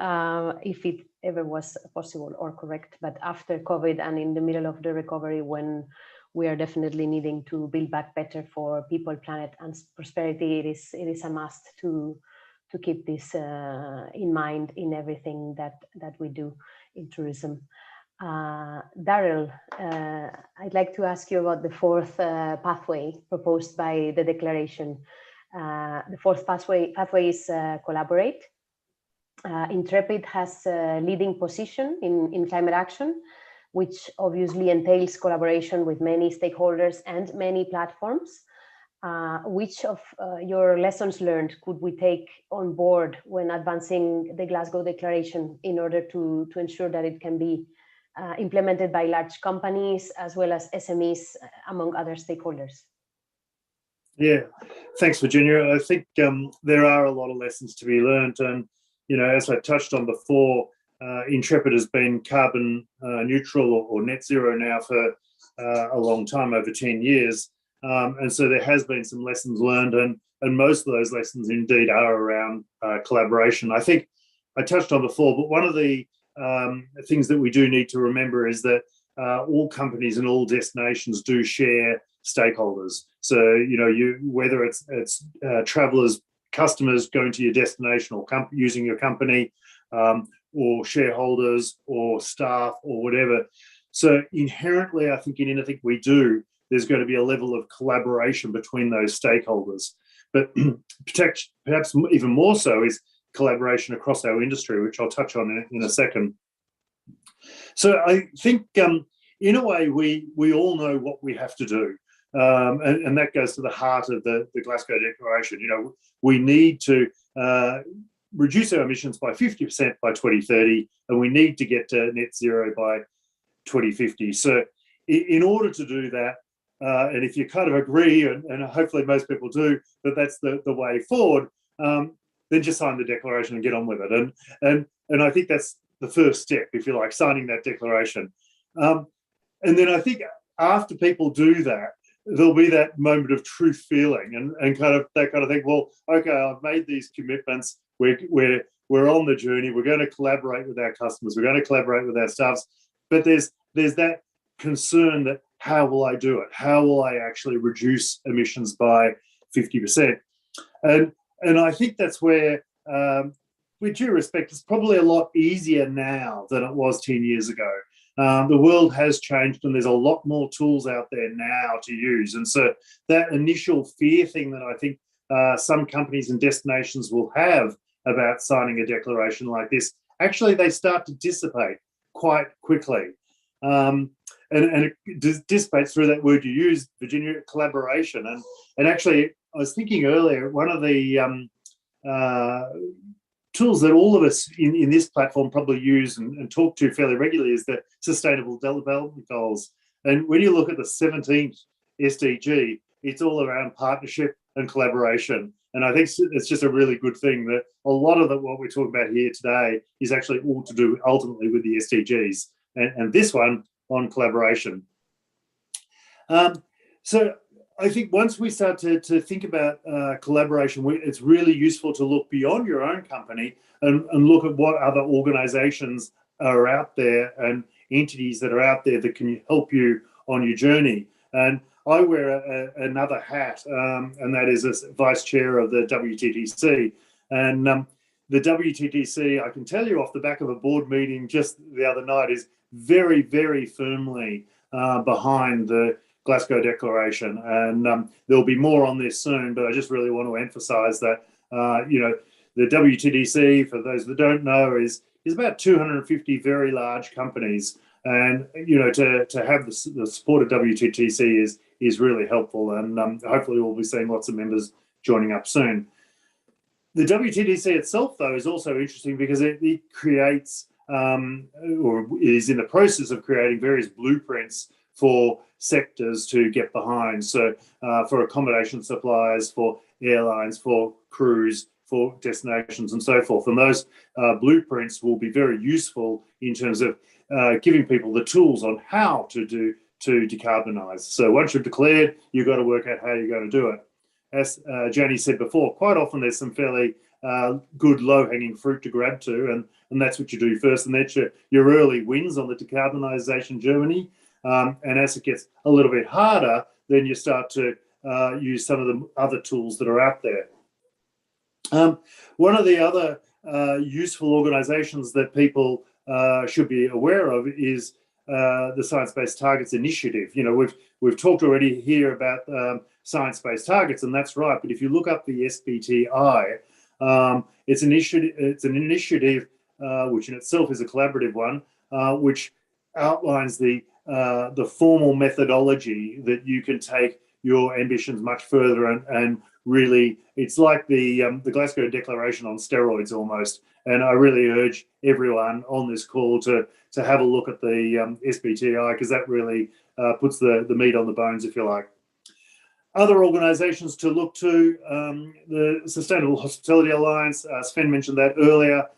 if it ever was possible or correct, but after COVID and in the middle of the recovery, when we are definitely needing to build back better for people, planet, and prosperity, it is a must to keep this in mind in everything that we do in tourism. Daryl, I'd like to ask you about the 4th pathway proposed by the declaration. The 4th pathway is collaborate. Intrepid has a leading position in climate action, which obviously entails collaboration with many stakeholders and many platforms. which of your lessons learned could we take on board when advancing the Glasgow Declaration in order to ensure that it can be implemented by large companies as well as SMEs, among other stakeholders? Yeah, thanks, Virginia. I think there are a lot of lessons to be learned. And, as I touched on before, Intrepid has been carbon neutral or net zero now for a long time, over 10 years. And so there has been some lessons learned, and most of those lessons indeed are around collaboration. I think I touched on before, but one of the things that we do need to remember is that all companies and all destinations do share stakeholders. So, whether it's travelers, customers going to your destination or using your company, or shareholders or staff or whatever. So inherently, I think in anything we do, there's going to be a level of collaboration between those stakeholders. But perhaps even more so is collaboration across our industry, which I'll touch on in a second. So I think in a way, we all know what we have to do. And that goes to the heart of the Glasgow Declaration. We need to reduce our emissions by 50% by 2030, and we need to get to net zero by 2050. So in order to do that, and if you kind of agree, and hopefully most people do, that that's the way forward, then just sign the declaration and get on with it. And I think that's the first step, if you like, signing that declaration. And then I think after people do that, there'll be that moment of truth feeling and kind of that kind of thing. Well, okay, I've made these commitments. We're on the journey. We're going to collaborate with our customers. We're going to collaborate with our staffs. But there's that concern that how will I do it? How will I actually reduce emissions by 50%? And I think that's where, with due respect, it's probably a lot easier now than it was 10 years ago. The world has changed and there's a lot more tools out there now to use. And so that initial fear thing that I think some companies and destinations will have about signing a declaration like this, actually they start to dissipate quite quickly. And it dissipates through that word you used, Virginia, collaboration. And actually, I was thinking earlier, one of the tools that all of us in this platform probably use and talk to fairly regularly is the Sustainable Development Goals. And when you look at the 17th SDG, it's all around partnership and collaboration. And I think it's just a really good thing that a lot of what we're talking about here today is actually all to do ultimately with the SDGs. And this one on collaboration. So I think once we start to think about collaboration, it's really useful to look beyond your own company and look at what other organizations are out there and entities that are out there that can help you on your journey. And I wear another hat, and that is as vice chair of the WTTC. And the WTTC, I can tell you off the back of a board meeting just the other night, is very, very firmly behind the Glasgow Declaration, and there'll be more on this soon, but I just really want to emphasize that the WTDC, for those that don't know, is about 250 very large companies, and to have the support of WTTC is really helpful, and hopefully we'll be seeing lots of members joining up soon. The WTDC itself, though, is also interesting because it creates or is in the process of creating various blueprints for sectors to get behind. So for accommodation suppliers, for airlines, for cruise, for destinations and so forth. And those blueprints will be very useful in terms of giving people the tools on how to decarbonise. So once you've declared, you've got to work out how you're going to do it. As Janie said before, quite often there's some fairly good low-hanging fruit to grab to, and that's what you do first, and that's your early wins on the decarbonisation journey. And as it gets a little bit harder, then you start to use some of the other tools that are out there. One of the other useful organisations that people should be aware of is the Science-Based Targets Initiative. We've talked already here about science-based targets, and that's right. But if you look up the SBTI, it's an initiative which in itself is a collaborative one, which outlines the formal methodology that you can take your ambitions much further, and really, it's like the Glasgow Declaration on steroids almost. And I really urge everyone on this call to have a look at the SBTI, because that really puts the meat on the bones, if you like. Other organisations to look to, the Sustainable Hospitality Alliance, Sven mentioned that earlier,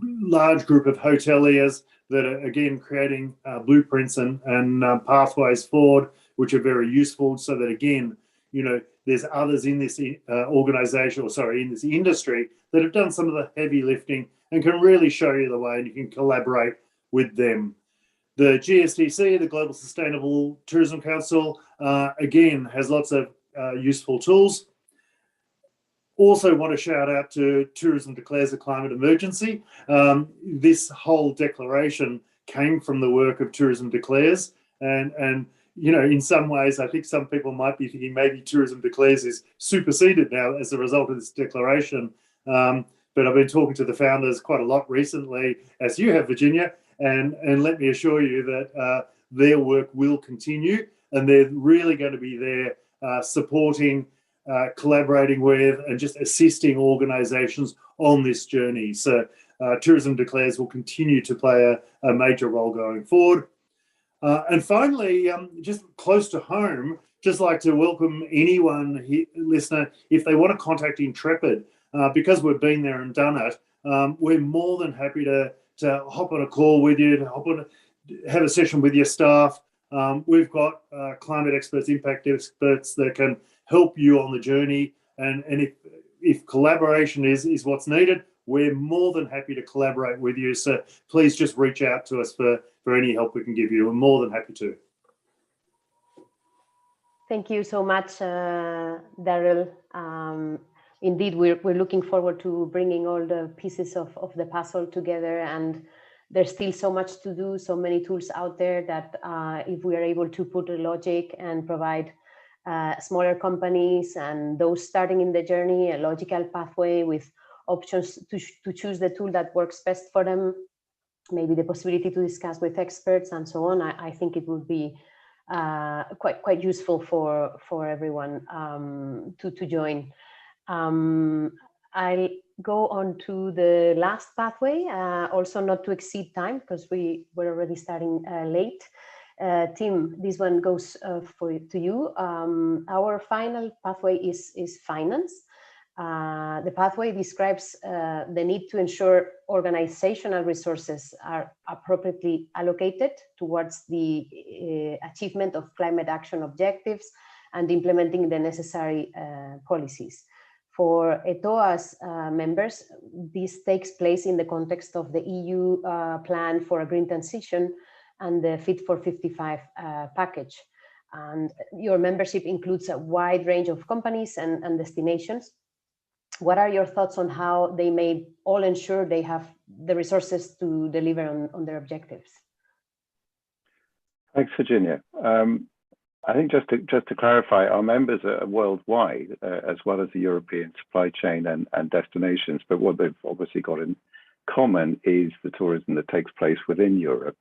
large group of hoteliers that are, again, creating blueprints and pathways forward, which are very useful, so that, again, you know, there's others in this organisation, or sorry, in this industry, that have done some of the heavy lifting and can really show you the way, and you can collaborate with them. The GSTC, the Global Sustainable Tourism Council, again, has lots of useful tools. Also want to shout out to Tourism Declares a Climate Emergency. This whole declaration came from the work of Tourism Declares, and you know, in some ways, I think some people might be thinking maybe Tourism Declares is superseded now as a result of this declaration. But I've been talking to the founders quite a lot recently, as you have, Virginia, and let me assure you that their work will continue, and they're really going to be there supporting, collaborating with, and just assisting organisations on this journey. So Tourism Declares will continue to play a major role going forward. And finally, just close to home, just like to welcome anyone listener, if they want to contact Intrepid, because we've been there and done it, we're more than happy to hop on a call with you, to have a session with your staff. We've got climate experts, impact experts that can help you on the journey. And if collaboration is what's needed, we're more than happy to collaborate with you. So please just reach out to us for any help we can give you. We're more than happy to. Thank you so much, Daryl. Indeed, we're looking forward to bringing all the pieces of the puzzle together, and there's still so much to do, so many tools out there that if we are able to put a logic and provide smaller companies and those starting in the journey a logical pathway with options to choose the tool that works best for them, maybe the possibility to discuss with experts and so on, I think it would be quite useful for everyone to join. I'll go on to the last pathway, also not to exceed time because we're already starting late. Tim, this one goes to you. Our final pathway is finance. The pathway describes the need to ensure organizational resources are appropriately allocated towards the achievement of climate action objectives and implementing the necessary policies. For ETOA's members, this takes place in the context of the EU plan for a green transition and the Fit for 55 package. And your membership includes a wide range of companies and destinations. What are your thoughts on how they may all ensure they have the resources to deliver on their objectives? Thanks, Virginia. I think just to clarify, our members are worldwide, as well as the European supply chain and destinations. But what they've obviously got in common is the tourism that takes place within Europe.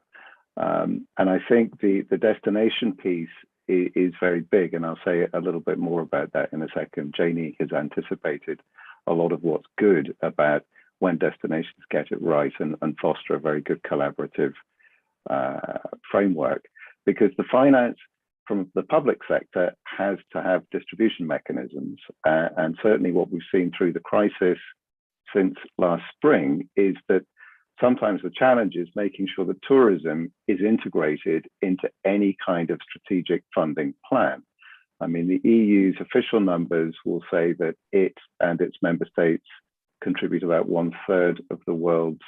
And I think the destination piece is very big, and I'll say a little bit more about that in a second. Janie has anticipated a lot of what's good about when destinations get it right and foster a very good collaborative framework, because the finance from the public sector has to have distribution mechanisms. And certainly what we've seen through the crisis since last spring is that sometimes the challenge is making sure that tourism is integrated into any kind of strategic funding plan. I mean, the EU's official numbers will say that it and its member states contribute about 1/3 of the world's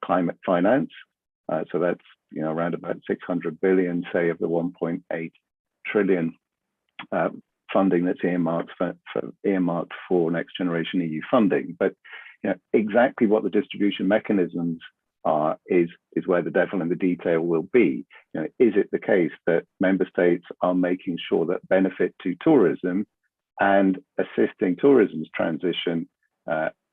climate finance. So that's, you know, around about 600 billion, say, of the 1.8 trillion funding that's earmarked for next generation EU funding. But you know, exactly what the distribution mechanisms are is where the devil in the detail will be. You know, is it the case that member states are making sure that benefit to tourism and assisting tourism's transition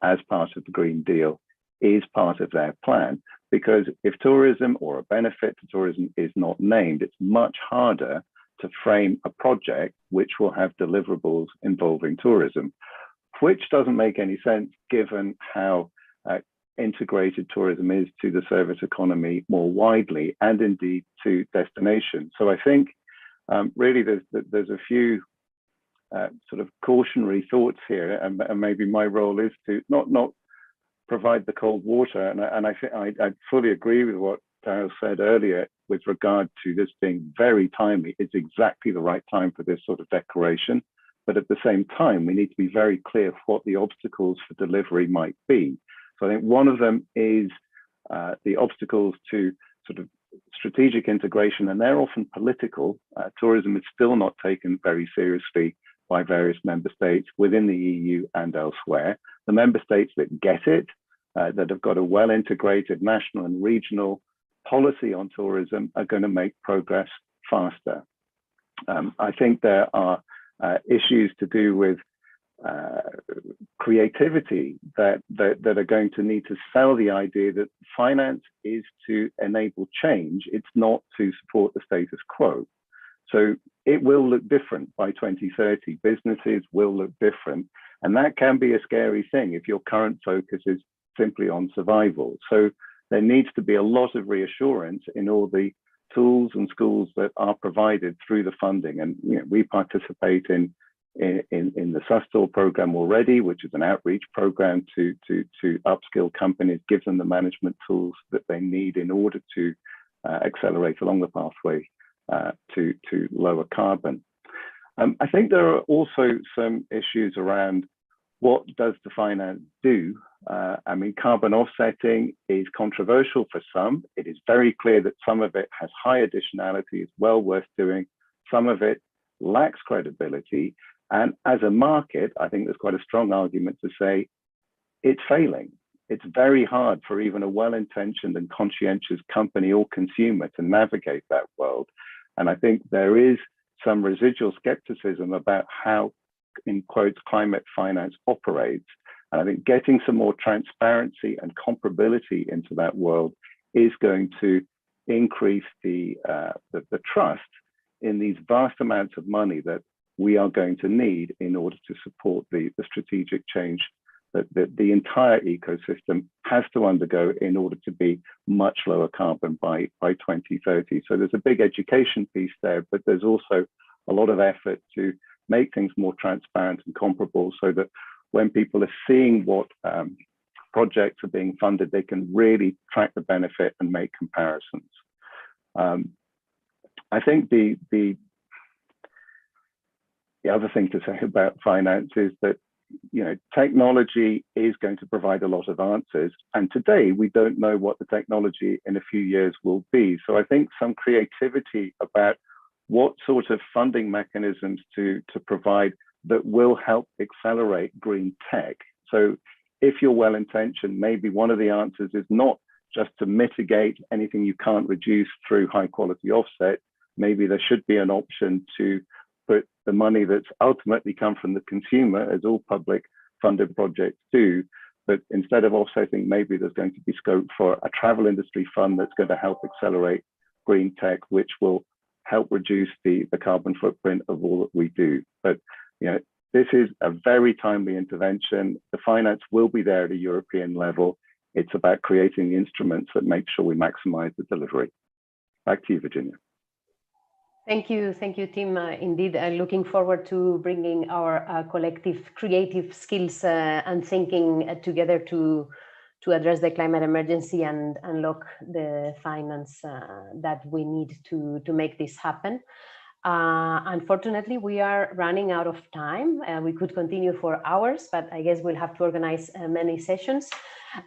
as part of the Green Deal is part of their plan? Because if tourism or a benefit to tourism is not named, it's much harder to frame a project which will have deliverables involving tourism, which doesn't make any sense given how integrated tourism is to the service economy more widely, and indeed to destinations. So I think really there's a few sort of cautionary thoughts here, and maybe my role is to not provide the cold water. And I think I fully agree with what Daryl said earlier with regard to this being very timely. It's exactly the right time for this sort of declaration. But at the same time, we need to be very clear what the obstacles for delivery might be. So I think one of them is the obstacles to sort of strategic integration, and they're often political. Tourism is still not taken very seriously by various member states within the EU and elsewhere. The member states that get it, that have got a well-integrated national and regional policy on tourism, are going to make progress faster. I think there are issues to do with creativity that are going to need to sell the idea that finance is to enable change. It's not to support the status quo. So it will look different by 2030. Businesses will look different. And that can be a scary thing if your current focus is simply on survival. So there needs to be a lot of reassurance in all the tools and schools that are provided through the funding. And we participate in the SUSTOL program already, which is an outreach program to upskill companies, give them the management tools that they need in order to accelerate along the pathway to lower carbon. I think there are also some issues around what does the finance do? I mean, carbon offsetting is controversial for some. It is very clear that some of it has high additionality, is well worth doing. Some of it lacks credibility. And as a market, I think there's quite a strong argument to say it's failing. It's very hard for even a well-intentioned and conscientious company or consumer to navigate that world. And I think there is some residual skepticism about how, in quotes, climate finance operates. And I think getting some more transparency and comparability into that world is going to increase the trust in these vast amounts of money that we are going to need in order to support the strategic change that the entire ecosystem has to undergo in order to be much lower carbon by 2030. So there's a big education piece there, but there's also a lot of effort to make things more transparent and comparable so that when people are seeing what projects are being funded, they can really track the benefit and make comparisons. I think the other thing to say about finance is that technology is going to provide a lot of answers, and today we don't know what the technology in a few years will be. So I think some creativity about what sort of funding mechanisms to provide that will help accelerate green tech. So if you're well-intentioned, maybe one of the answers is not just to mitigate anything you can't reduce through high quality offset. Maybe there should be an option to put the money that's ultimately come from the consumer, as all public funded projects do. But instead of offsetting, maybe there's going to be scope for a travel industry fund that's going to help accelerate green tech, which will help reduce the carbon footprint of all that we do. But this is a very timely intervention. The finance will be there at a European level. It's about creating the instruments that make sure we maximize the delivery. Back to you, Virginia. Thank you, Tim. Indeed, looking forward to bringing our collective creative skills and thinking together to address the climate emergency and unlock the finance that we need to make this happen. Unfortunately, we are running out of time. We could continue for hours, but I guess we'll have to organize many sessions.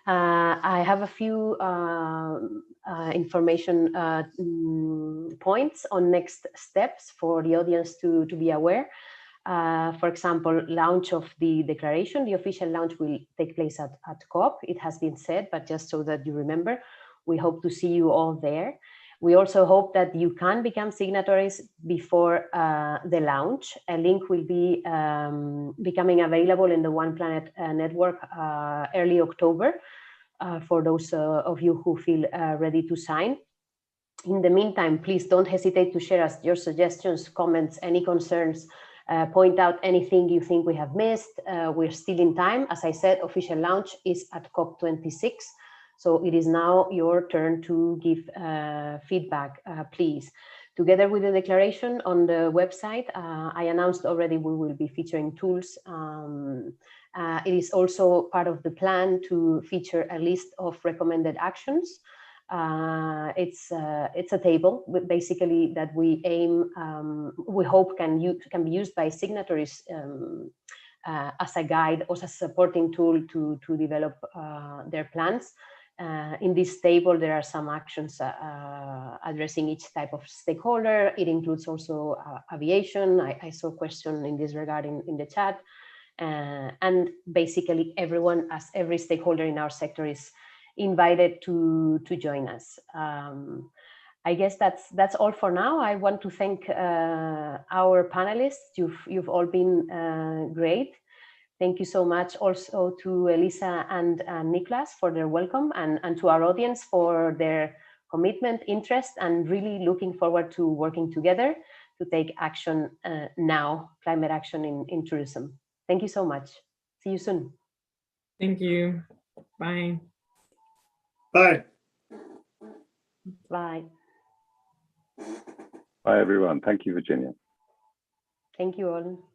I have a few information points on next steps for the audience to be aware. For example, launch of the declaration. The official launch will take place at COP. It has been said, but just so that you remember, we hope to see you all there. We also hope that you can become signatories before the launch. A link will be becoming available in the One Planet network early October for those of you who feel ready to sign. In the meantime, please don't hesitate to share us your suggestions, comments, any concerns, point out anything you think we have missed. We're still in time. As I said, official launch is at COP26. So it is now your turn to give feedback, please. Together with the declaration on the website, I announced already we will be featuring tools. It is also part of the plan to feature a list of recommended actions. It's a table basically that we aim, we hope can be used by signatories as a guide or as a supporting tool to develop their plans. In this table, there are some actions addressing each type of stakeholder. It includes also aviation. I saw a question in this regard in the chat. And basically everyone, as every stakeholder in our sector, is invited to join us. I guess that's all for now. I want to thank our panelists. You've all been great. Thank you so much also to Elisa and Niklas for their welcome, and to our audience for their commitment, interest, and really looking forward to working together to take action now, climate action in tourism. Thank you so much. See you soon. Thank you. Bye. Bye. Bye. Bye, everyone. Thank you, Virginia. Thank you all.